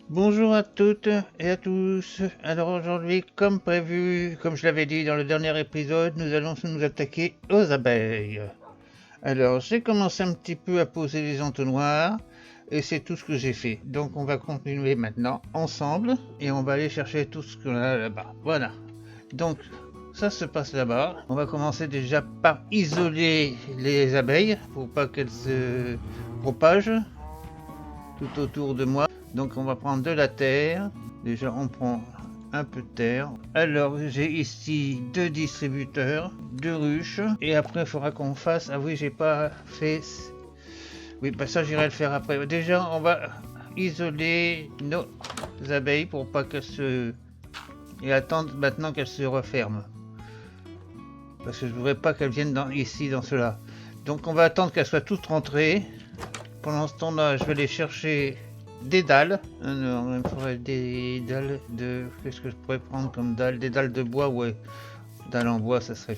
Bonjour à toutes et à tous. Alors aujourd'hui, comme prévu, comme je l'avais dit dans le dernier épisode, nous allons nous attaquer aux abeilles. Alors j'ai commencé un petit peu à poser les entonnoirs et c'est tout ce que j'ai fait. Donc on va continuer maintenant ensemble et on va aller chercher tout ce qu'on a là-bas. Voilà. Donc ça se passe là-bas. On va commencer déjà par isoler les abeilles pour pas qu'elles se propagent tout autour de moi. Donc on va prendre de la terre. Déjà on prend un peu de terre. Alors j'ai ici deux distributeurs, deux ruches. Et après il faudra qu'on fasse... Ah oui, j'ai pas fait... Oui, bah ça j'irai le faire après. Déjà on va isoler nos abeilles pour pas qu'elles se... Et attendre maintenant qu'elles se referment. Parce que je voudrais pas qu'elles viennent ici dans cela. Donc on va attendre qu'elles soient toutes rentrées. Pendant ce temps-là, je vais aller chercher des dalles. Alors, il me faudrait des dalles de... Qu'est-ce que je pourrais prendre comme dalles? Des dalles de bois, ouais. Dalles en bois, ça serait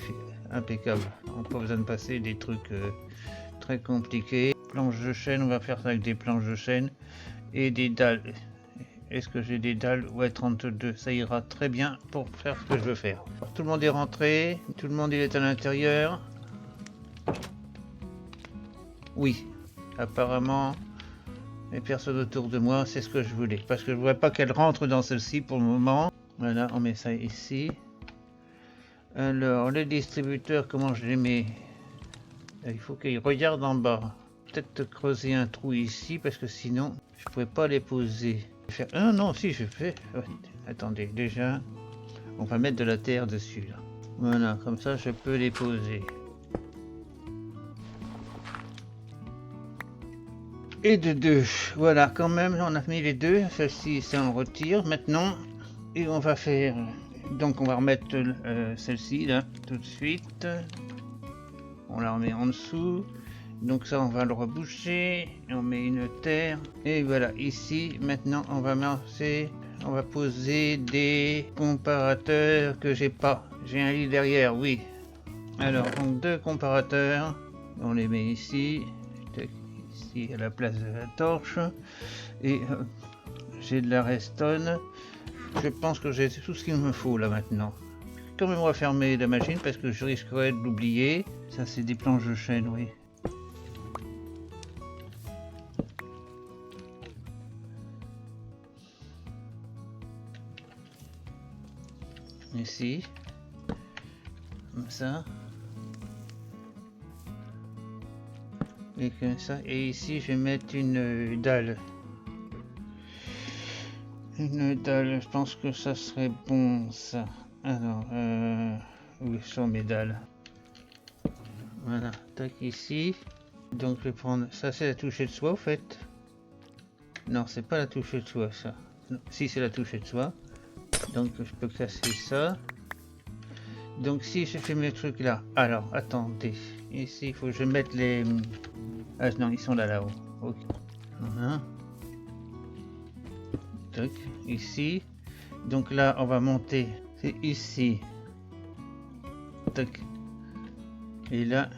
impeccable. On n'a pas besoin de passer des trucs très compliqués. Planches de chêne, on va faire ça avec des planches de chêne. Et des dalles. Est-ce que j'ai des dalles? Ouais, 32. Ça ira très bien pour faire ce que je veux faire. Alors, tout le monde est rentré. Tout le monde il est à l'intérieur. Oui. Apparemment... et personne autour de moi, c'est ce que je voulais. Parce que je ne voudrais pas qu'elle rentre dans celle-ci pour le moment. Voilà, on met ça ici. Alors, les distributeurs, comment je les mets? Il faut qu'ils regardent en bas. Peut-être creuser un trou ici, parce que sinon, je ne pourrais pas les poser. Ah non, si, je fais... Attendez, déjà, on va mettre de la terre dessus. Là. Voilà, comme ça, je peux les poser. Et de deux. Voilà, quand même, on a mis les deux. Celle-ci, ça on retire. Maintenant, et on va faire... Donc on va remettre celle-ci là, tout de suite. On la remet en dessous. Donc ça, on va le reboucher. On met une terre. Et voilà, ici, maintenant, on va lancer... On va poser des comparateurs que j'ai pas. J'ai un lit derrière, oui. Alors, donc deux comparateurs. On les met ici. Ici, à la place de la torche. Et j'ai de la redstone. Je pense que j'ai tout ce qu'il me faut là maintenant. Quand même, on va fermer la machine parce que je risquerais de l'oublier. Ça, c'est des planches de chêne, oui. Ici. Comme ça. Et comme ça. Et ici, je vais mettre une dalle. Une dalle, je pense que ça serait bon, ça. Alors, où sont mes dalles? Voilà, tac, ici. Donc, je vais prendre... Ça, c'est la touche de soie, au fait. Non, c'est pas la touche de soie, ça. Non, si, c'est la touche de soie. Donc, je peux casser ça. Donc, si je fais mes trucs là... Alors, attendez. Ici, il faut que je mette les... Ah non, ils sont là-haut. Ok. Voilà. Tac, ici. Donc là, on va monter. C'est ici. Tac. Et là...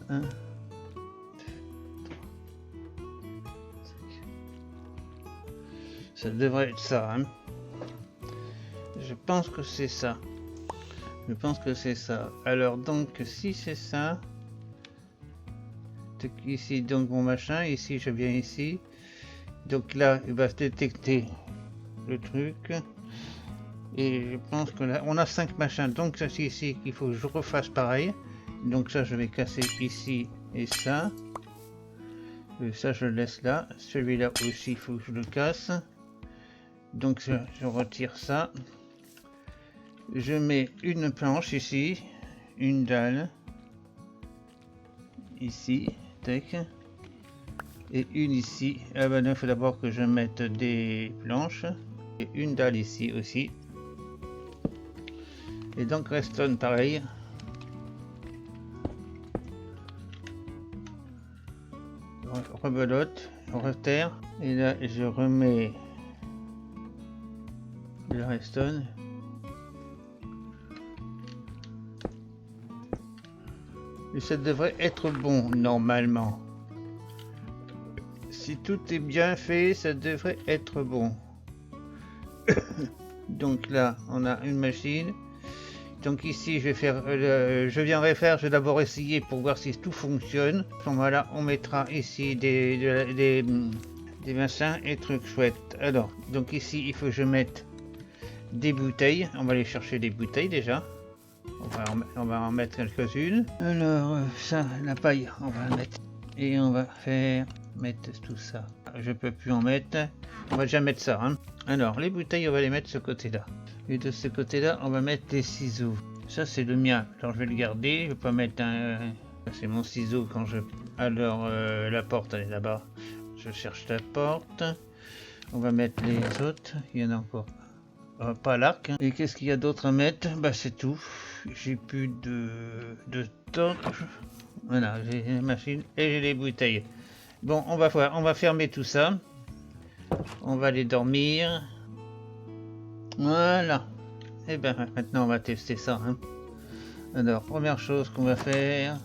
Un, ça devrait être ça, hein. Je pense que c'est ça. Je pense que c'est ça. Alors donc, si c'est ça... Ici, donc mon machin. Ici, je viens ici. Donc là, il va détecter le truc. Et je pense que là, on a 5 machins. Donc ça, c'est ici qu'il faut que je refasse pareil. Donc ça, je vais casser ici et ça. Ça, je le laisse là. Celui-là aussi, il faut que je le casse. Donc je retire ça. Je mets une planche ici. Une dalle. Ici. Tac. Et une ici. Ah ben il faut d'abord que je mette des planches. Et une dalle ici aussi. Et donc redstone pareil. rebelote, on reterre, et là je remets le redstone. Et ça devrait être bon normalement. Si tout est bien fait, ça devrait être bon. Donc là, on a une machine. Donc ici, je vais faire, je viendrai faire, je vais d'abord essayer pour voir si tout fonctionne. À ce moment-là, on mettra ici des machins et trucs chouettes. Alors, donc ici, il faut que je mette des bouteilles. On va aller chercher des bouteilles déjà. On va en mettre quelques-unes. Alors, ça, la paille, on va la mettre. Et on va mettre tout ça. Je peux plus en mettre. On va déjà mettre ça. Hein. Alors, les bouteilles, on va les mettre de ce côté-là. Et de ce côté-là, on va mettre des ciseaux. Ça, c'est le mien. Alors, je vais le garder. Je vais pas mettre un... C'est mon ciseau quand je... Alors, la porte, elle est là-bas. Je cherche la porte. On va mettre les autres. Il y en a encore. Pas l'arc. Hein. Et qu'est-ce qu'il y a d'autre à mettre? Bah, c'est tout. J'ai plus de torches. Voilà, j'ai la machine et j'ai les bouteilles. Bon, on va voir. On va fermer tout ça. On va aller dormir. Voilà. Et bien maintenant on va tester ça. Hein. Alors, première chose qu'on va faire,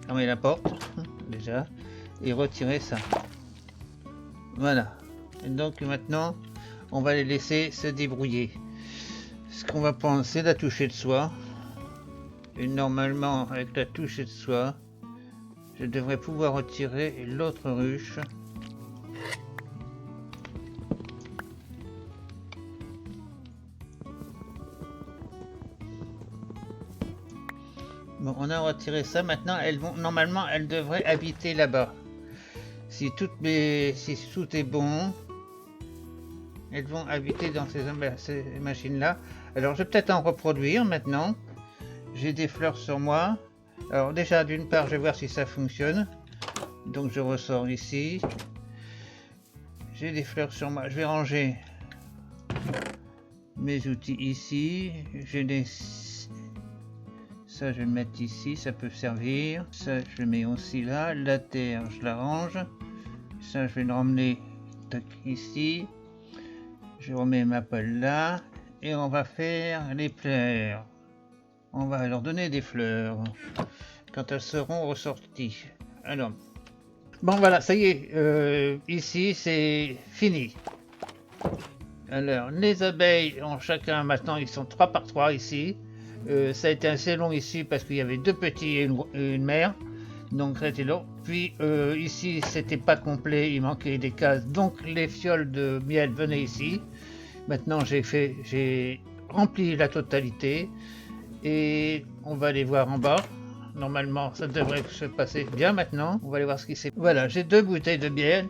fermer la porte, déjà, et retirer ça. Voilà. Et donc maintenant, on va les laisser se débrouiller. Ce qu'on va prendre, c'est la touche de soie. Et normalement, avec la touche de soie, je devrais pouvoir retirer l'autre ruche. Bon, on a retiré ça. Maintenant, normalement, elles devraient habiter là-bas. Si tout est bon, elles vont habiter dans ces machines-là. Alors, je vais peut-être en reproduire maintenant. J'ai des fleurs sur moi. Alors, déjà, d'une part, je vais voir si ça fonctionne. Donc, je ressors ici. J'ai des fleurs sur moi. Je vais ranger mes outils ici. J'ai des... Ça, je vais le mettre ici, ça peut servir. Ça, je le mets aussi là. La terre, je la range. Ça, je vais le ramener ici. Je remets ma pelle là. Et on va faire les fleurs. On va leur donner des fleurs quand elles seront ressorties. Alors, bon voilà, ça y est. Ici, c'est fini. Alors, les abeilles ont chacun, maintenant, ils sont 3 par 3 ici. Ça a été assez long ici parce qu'il y avait 2 petits et une mère, donc ça a été long. Puis ici c'était pas complet, il manquait des cases, donc les fioles de miel venaient ici. Maintenant j'ai rempli la totalité et on va aller voir en bas. Normalement ça devrait se passer bien maintenant. On va aller voir ce qui s'est... Voilà, j'ai 2 bouteilles de miel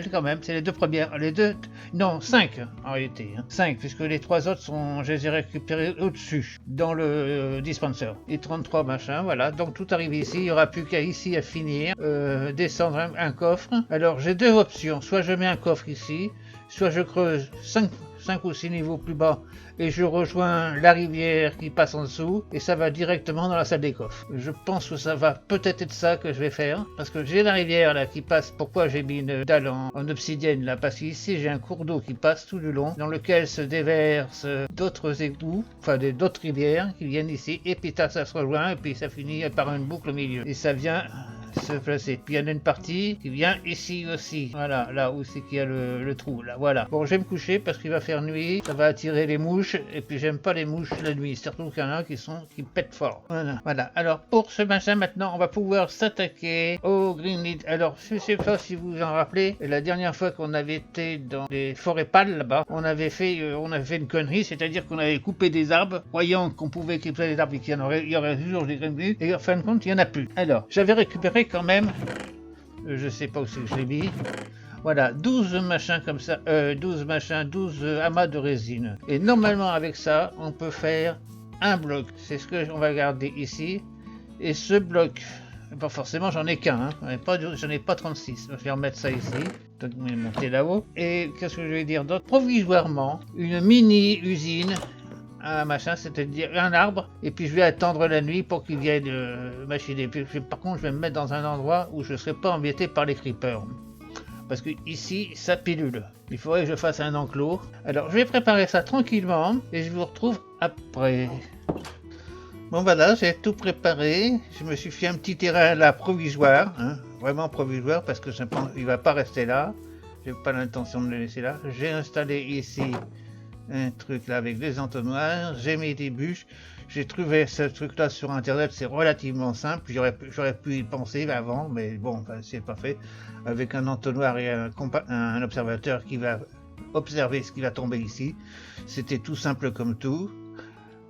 quand même, c'est les 2 premières, les 2, non 5 en réalité, hein. 5 puisque les 3 autres je les ai récupérés au-dessus, dans le dispenser. Et 33 machins, voilà, donc tout arrive ici, il n'y aura plus qu'à ici à finir, descendre un coffre. Alors j'ai 2 options, soit je mets un coffre ici, soit je creuse 5 ou 6 niveaux plus bas et je rejoins la rivière qui passe en dessous et ça va directement dans la salle des coffres. Je pense que ça va peut-être être ça que je vais faire parce que j'ai la rivière là qui passe. Pourquoi j'ai mis une dalle en obsidienne là? Parce qu'ici j'ai un cours d'eau qui passe tout du long dans lequel se déversent d'autres égouts, enfin d'autres rivières qui viennent ici et puis ça se rejoint et puis ça finit par une boucle au milieu et ça vient se placer. Puis il y en a une partie qui vient ici aussi. Voilà, là où c'est qu'il y a le trou là. Voilà. Bon, je vais me coucher parce qu'il va faire nuit. Ça va attirer les mouches et puis j'aime pas les mouches la nuit. Surtout qu'il y en a qui pètent fort. Voilà. Voilà. Alors pour ce machin maintenant, on va pouvoir s'attaquer au green lead. Alors je sais pas si vous vous en rappelez. La dernière fois qu'on avait été dans les forêts pâles là-bas, on avait fait une connerie, c'est-à-dire qu'on avait coupé des arbres, croyant qu'on pouvait couper des arbres et qu'il y aurait toujours des green lead. Et en fin de compte, il y en a plus. Alors j'avais récupéré quand même, je sais pas où c'est que je l'ai mis, voilà, 12 machins comme ça, 12 amas de résine. Et normalement avec ça, on peut faire un bloc. C'est ce que on va garder ici. Et ce bloc, pas forcément j'en ai qu'un, hein. J'en ai pas 36. Je vais remettre ça ici, donc je vais monter là-haut. Et qu'est-ce que je vais dire d'autre? Provisoirement, une mini usine un machin, c'est-à-dire un arbre, et puis je vais attendre la nuit pour qu'il vienne machiner. Par contre, je vais me mettre dans un endroit où je ne serai pas embêté par les creepers. Parce que ici, ça pilule. Il faudrait que je fasse un enclos. Alors, je vais préparer ça tranquillement, et je vous retrouve après. Bon voilà, j'ai tout préparé. Je me suis fait un petit terrain là provisoire, hein, vraiment provisoire, parce que il va pas rester là. J'ai pas l'intention de le laisser là. J'ai installé ici un truc là avec des entonnoirs. J'ai mis des bûches. J'ai trouvé ce truc là sur internet. C'est relativement simple. J'aurais pu y penser avant, mais bon, c'est pas fait. Avec un entonnoir et un observateur qui va observer ce qui va tomber ici. C'était tout simple comme tout.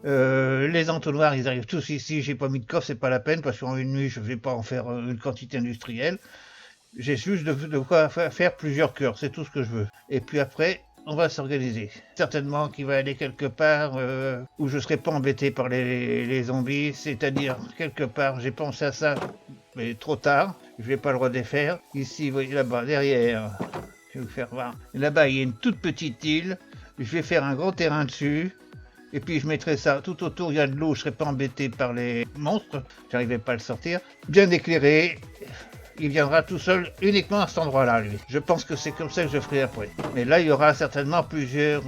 Les entonnoirs, ils arrivent tous ici. J'ai pas mis de coffre, c'est pas la peine parce qu'en une nuit, je vais pas en faire une quantité industrielle. J'ai juste de quoi faire plusieurs cœurs, c'est tout ce que je veux. Et puis après, on va s'organiser. Certainement qu'il va aller quelque part où je serai pas embêté par les zombies, c'est-à-dire quelque part, j'ai pensé à ça, mais trop tard. Je vais pas le redéfaire. Ici, vous voyez là-bas, derrière, je vais vous faire voir. Là-bas, il y a une toute petite île. Je vais faire un gros terrain dessus. Et puis je mettrai ça tout autour, il y a de l'eau, je serai pas embêté par les monstres, j'arrivais pas à le sortir. Bien éclairé, il viendra tout seul uniquement à cet endroit-là, lui. Je pense que c'est comme ça que je ferai après. Mais là, il y aura certainement plusieurs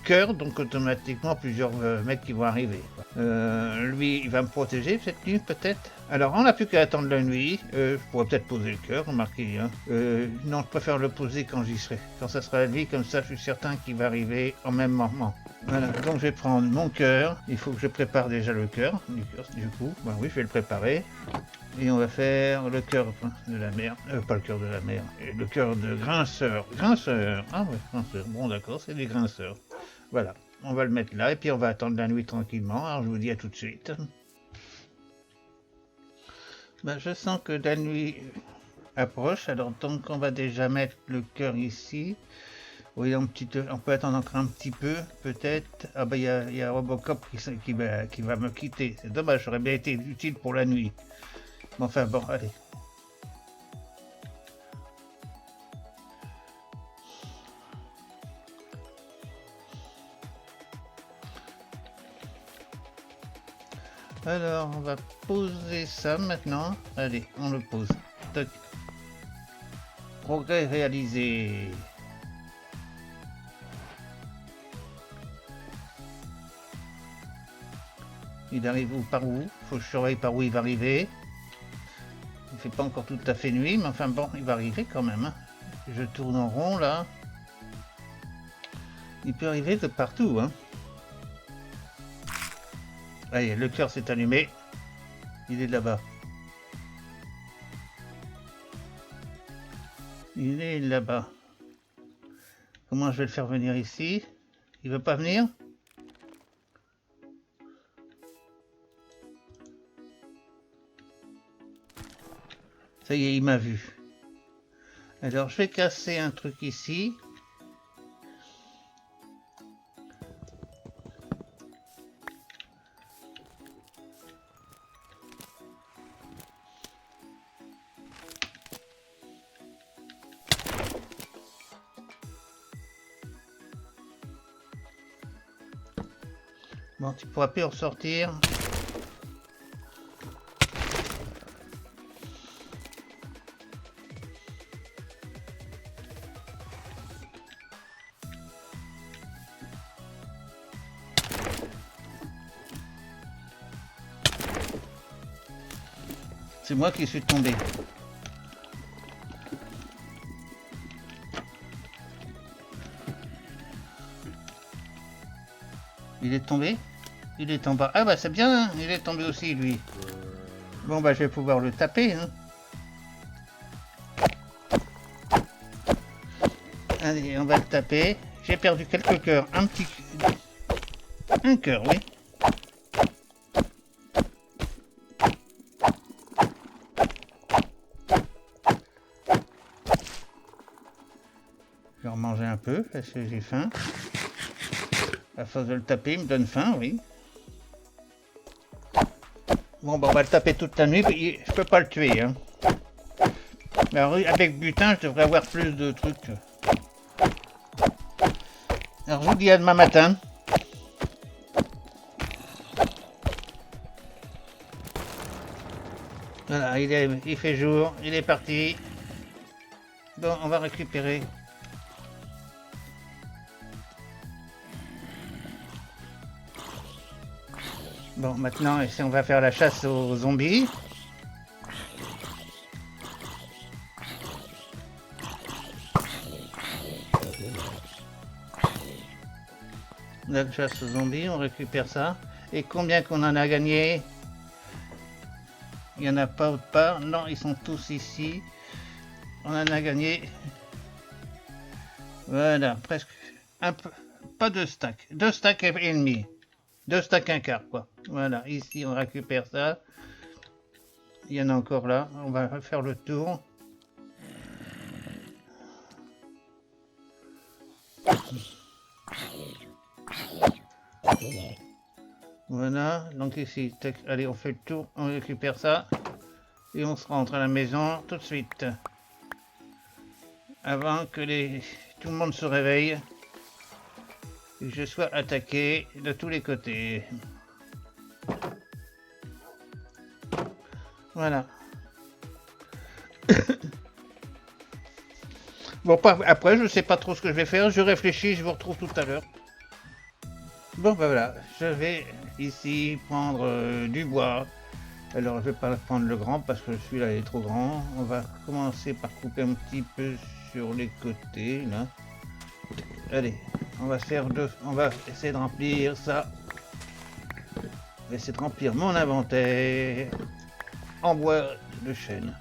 cœurs, donc automatiquement plusieurs mecs qui vont arriver. Lui, il va me protéger cette nuit, peut-être. Alors, on n'a plus qu'à attendre la nuit. Je pourrais peut-être poser le cœur, remarquez. Hein. Non, je préfère le poser quand j'y serai. Quand ça sera la nuit, comme ça, je suis certain qu'il va arriver en même moment. Voilà, donc je vais prendre mon cœur. Il faut que je prépare déjà le cœur. Du coup, ben oui, je vais le préparer. Et on va faire le cœur de la mer. Pas le cœur de la mer. Le cœur de grinceur. Grinceur. Ah ouais, grinceur. Bon, d'accord, c'est des grinceurs. Voilà, on va le mettre là. Et puis on va attendre la nuit tranquillement. Alors je vous dis à tout de suite. Ben, je sens que la nuit approche. Alors donc on va déjà mettre le cœur ici. Oui, on peut attendre encore un petit peu, peut-être. Ah ben il y a Robocop qui va me quitter. C'est dommage, j'aurais bien été utile pour la nuit. Mais enfin bon, allez. Alors, on va poser ça maintenant. Allez, on le pose. Toc. Progrès réalisé. Il arrive où, par où? Faut que je surveille par où il va arriver. Il fait pas encore tout à fait nuit, mais enfin bon, il va arriver quand même. Hein. Je tourne en rond là. Il peut arriver de partout. Hein. Allez, le cœur s'est allumé. Il est là-bas. Il est là-bas. Comment je vais le faire venir ici? Il veut pas venir? Ça y est, il m'a vu. Alors, je vais casser un truc ici. Bon, tu pourras plus en sortir. C'est moi qui suis tombé. Il est tombé? Il est en bas. Ah bah c'est bien, hein, il est tombé aussi lui. Bon bah je vais pouvoir le taper. Hein. Allez, on va le taper. J'ai perdu quelques cœurs. Un cœur, oui. Je vais en manger un peu parce que j'ai faim. À force de le taper, il me donne faim, oui. Bon, bah, on va le taper toute la nuit, je peux pas le tuer. Hein. Mais alors, avec butin, je devrais avoir plus de trucs. Alors, je vous dis à demain matin. Voilà, il fait jour, il est parti. Bon, on va récupérer. Bon, maintenant, ici, on va faire la chasse aux zombies. La chasse aux zombies, on récupère ça. Et combien qu'on en a gagné? Il n'y en a pas autre part. Non, ils sont tous ici. On en a gagné. Voilà, presque un peu. Pas deux stacks. Deux stacks et demi. Deux stacks un quart, quoi. Voilà, ici on récupère ça. Il y en a encore là. On va faire le tour. Voilà, donc ici, allez, on fait le tour, on récupère ça. Et on se rentre à la maison tout de suite. Avant que tout le monde se réveille. Et que je sois attaqué de tous les côtés. Voilà. Bon, après, je sais pas trop ce que je vais faire. Je réfléchis, je vous retrouve tout à l'heure. Bon, ben voilà. Je vais ici prendre du bois. Alors, je vais pas prendre le grand parce que celui-là est trop grand. On va commencer par couper un petit peu sur les côtés, là. Allez, on va essayer de remplir ça. Je vais essayer de remplir mon inventaire en bois de chêne.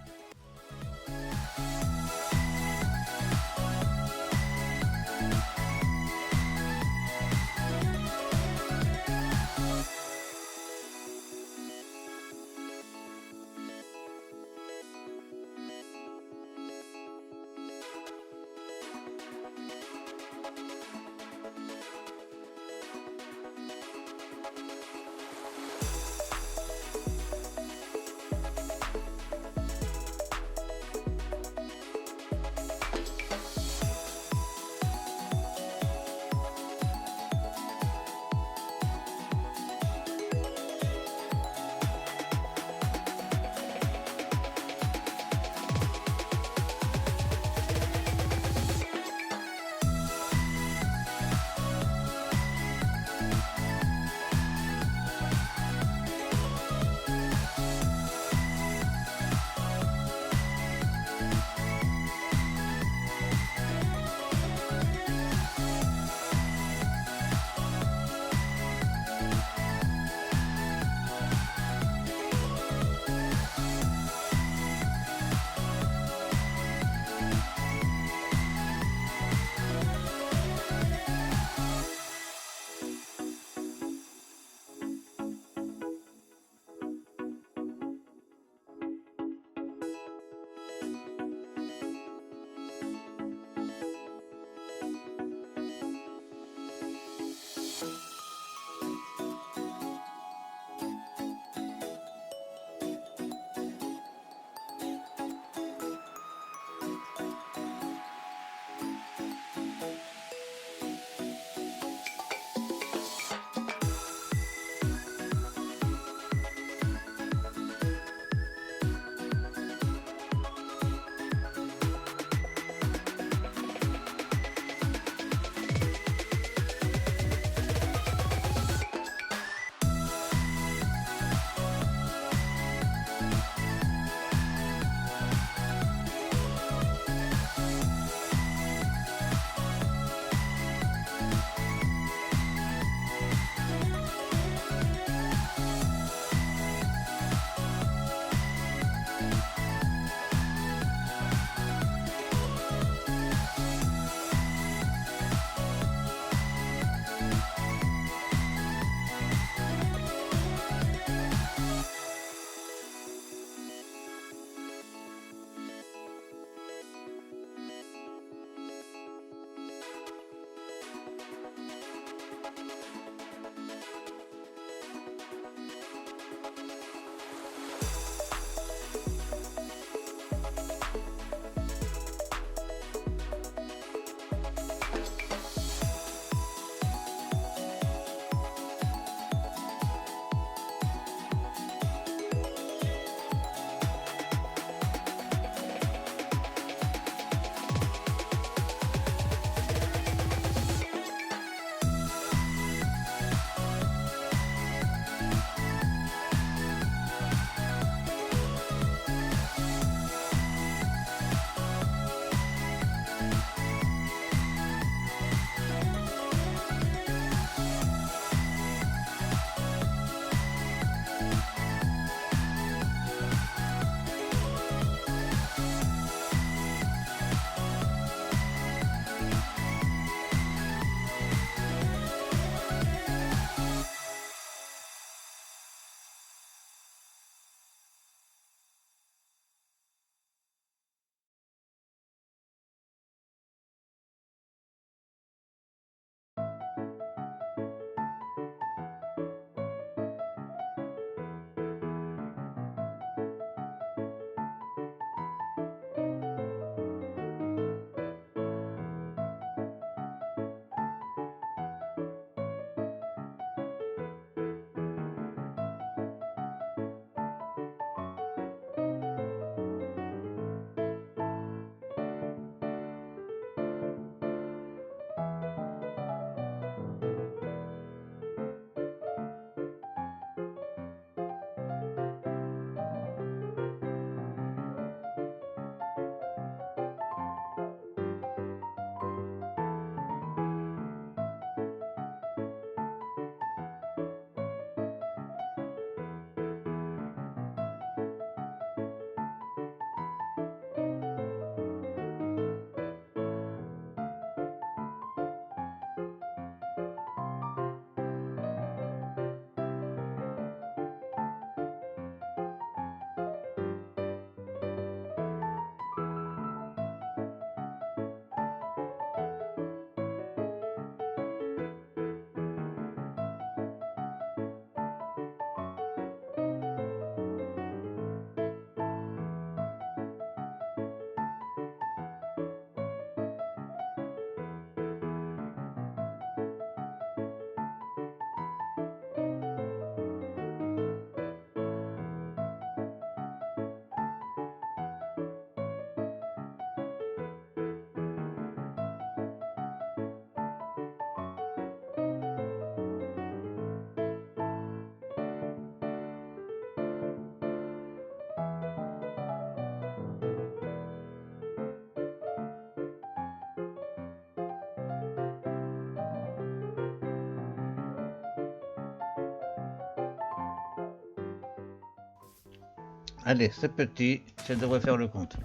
Allez, c'est petit, ça devrait faire le compte.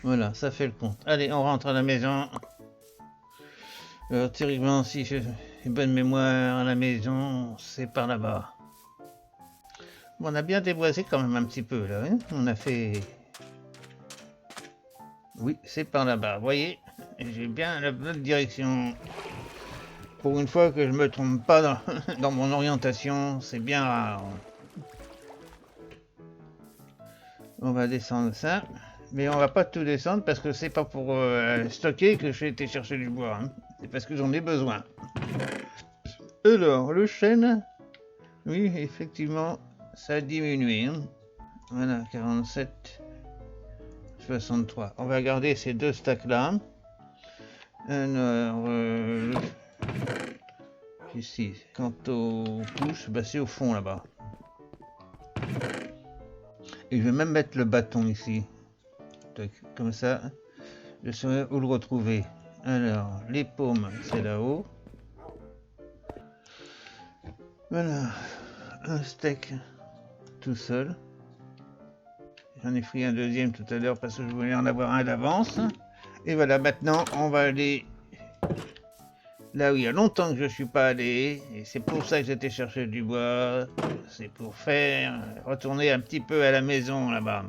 Voilà, ça fait le compte. Allez, on rentre à la maison. Alors, théoriquement, si j'ai une bonne mémoire à la maison, c'est par là-bas. Bon, on a bien déboisé quand même un petit peu là, hein. On a fait... Oui, c'est par là-bas, vous voyez, j'ai bien la bonne direction. Pour une fois que je me trompe pas dans, dans mon orientation, c'est bien rare. On va descendre ça, mais on va pas tout descendre parce que c'est pas pour stocker que j'ai été chercher du bois, hein. C'est parce que j'en ai besoin. Alors, le chêne, oui, effectivement, ça a diminué, hein. Voilà, 47, 63. On va garder ces deux stacks là. Alors, ici, quant aux couches, bah c'est au fond là-bas. Et je vais même mettre le bâton ici. Comme ça, je saurai où le retrouver. Alors, les paumes, c'est là-haut. Voilà, un steak tout seul. J'en ai pris un deuxième tout à l'heure parce que je voulais en avoir un d'avance. Et voilà, maintenant, on va aller là où il y a longtemps que je ne suis pas allé. Et c'est pour ça que j'étais chercher du bois. C'est pour faire retourner un petit peu à la maison là-bas.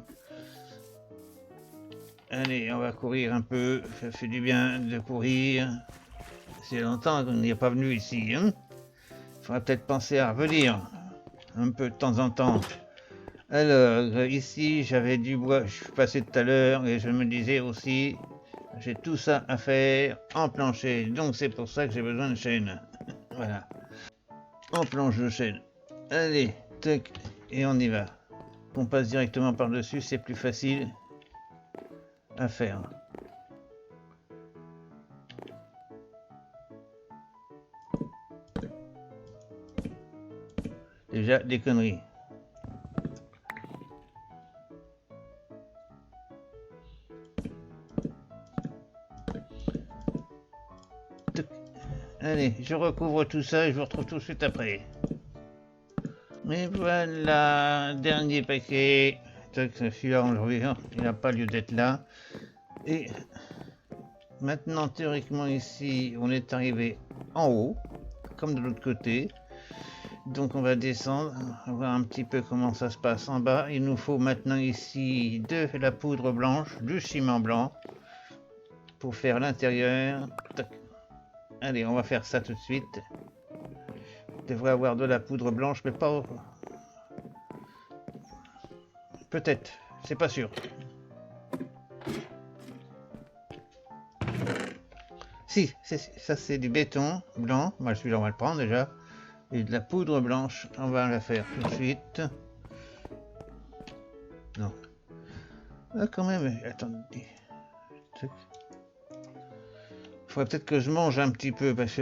Allez, on va courir un peu. Ça fait du bien de courir. C'est longtemps qu'on n'y est pas venu ici, hein. Il faudra peut-être penser à revenir un peu de temps en temps. Alors, ici, j'avais du bois, je suis passé tout à l'heure, et je me disais aussi, j'ai tout ça à faire en plancher, donc c'est pour ça que j'ai besoin de chêne. Voilà, en planche de chêne. Allez, tac, et on y va. On passe directement par-dessus, c'est plus facile à faire. Déjà, des conneries. Allez, je recouvre tout ça et je vous retrouve tout de suite après. Et voilà, dernier paquet. Celui-là, il n'a pas lieu d'être là. Et maintenant, théoriquement, ici, on est arrivé en haut, comme de l'autre côté. Donc, on va descendre, on va voir un petit peu comment ça se passe en bas. Il nous faut maintenant ici de la poudre blanche, du ciment blanc, pour faire l'intérieur. Allez, on va faire ça tout de suite. Je devrais avoir de la poudre blanche, mais pas... Peut-être, c'est pas sûr. Si, ça c'est du béton blanc. Moi, celui-là, on va le prendre déjà. Et de la poudre blanche, on va la faire tout de suite. Non. Ah, quand même, attendez. Il faudrait peut-être que je mange un petit peu parce que...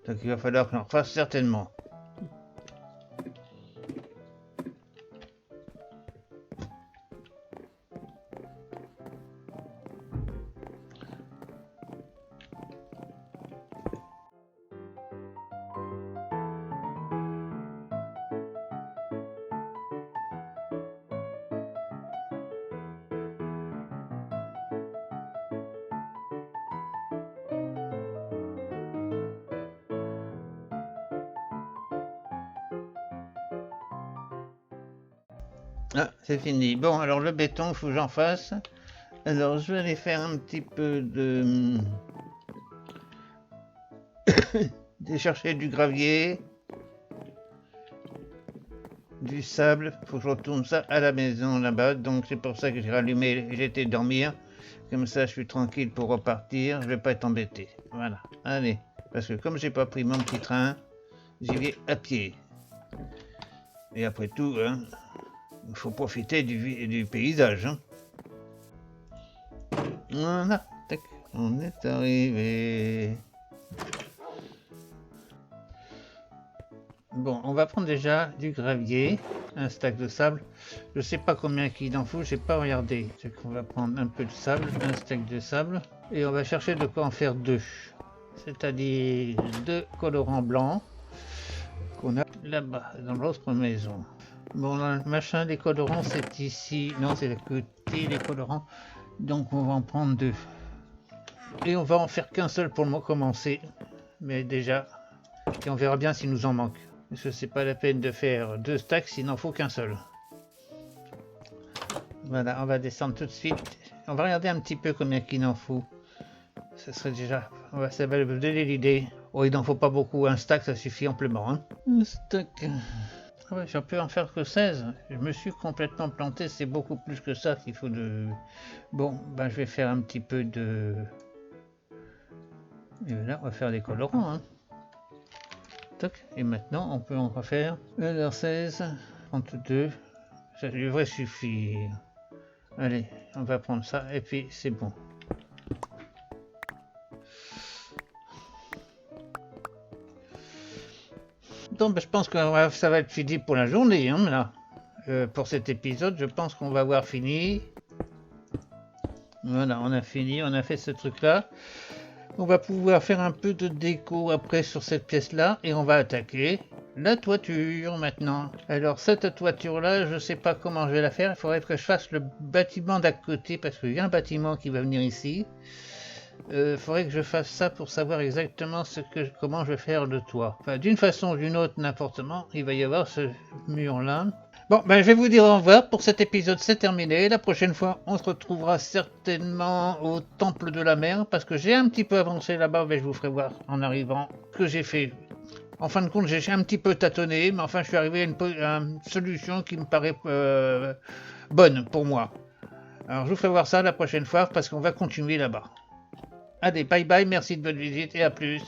Donc il va falloir que j'en fasse certainement. Ah, c'est fini. Bon, alors le béton, il faut que j'en fasse. Alors, je vais aller faire un petit peu de... de chercher du gravier, du sable. Il faut que je retourne ça à la maison là-bas. Donc, c'est pour ça que j'ai rallumé, j'ai été dormir. Comme ça, je suis tranquille pour repartir. Je vais pas être embêté. Voilà. Allez. Parce que comme j'ai pas pris mon petit train, j'y vais à pied. Et après tout, hein, Il faut profiter du paysage. Hein. Voilà, tac, on est arrivé. Bon, on va prendre déjà du gravier, un stack de sable. Je sais pas combien qu'il en faut, j'ai pas regardé. C'est qu'on va prendre un peu de sable, un stack de sable, et on va chercher de quoi en faire deux. C'est-à-dire deux colorants blancs qu'on a là-bas, dans l'autre maison. Bon, le machin des colorants, c'est ici. Non, c'est à côté des colorants. Donc on va en prendre deux. Et on va en faire qu'un seul pour le commencer. Mais déjà, et on verra bien s'il nous en manque. Parce que c'est pas la peine de faire deux stacks s'il n'en faut qu'un seul. Voilà, on va descendre tout de suite. On va regarder un petit peu combien qu'il en faut. Ça serait déjà... ça va vous donner l'idée. Oh, il n'en faut pas beaucoup. Un stack, ça suffit amplement. Hein. Un stack... Ah ouais, j'en peux en faire que 16. Je me suis complètement planté. C'est beaucoup plus que ça qu'il faut de... Bon, ben je vais faire un petit peu de... Et là, on va faire des colorants. Hein. Toc. Et maintenant, on peut en refaire. Alors 16, 32. Ça devrait suffire. Allez, on va prendre ça et puis c'est bon. Donc, ben, je pense que ça va être fini pour la journée. Hein, là. Pour cet épisode, je pense qu'on va avoir fini. Voilà, on a fini, on a fait ce truc-là. On va pouvoir faire un peu de déco après sur cette pièce-là et on va attaquer la toiture maintenant. Alors cette toiture-là, je sais pas comment je vais la faire. Il faudrait que je fasse le bâtiment d'à côté parce qu'il y a un bâtiment qui va venir ici. Il faudrait que je fasse ça pour savoir exactement comment je vais faire le toit. Enfin, d'une façon ou d'une autre, n'importe comment, il va y avoir ce mur-là. Bon, ben, je vais vous dire au revoir. Pour cet épisode, c'est terminé. La prochaine fois, on se retrouvera certainement au Temple de la Mer, parce que j'ai un petit peu avancé là-bas, mais je vous ferai voir en arrivant que j'ai fait. En fin de compte, j'ai un petit peu tâtonné, mais enfin, je suis arrivé à une solution qui me paraît bonne pour moi. Alors, je vous ferai voir ça la prochaine fois, parce qu'on va continuer là-bas. Allez, bye bye, merci de votre visite et à plus.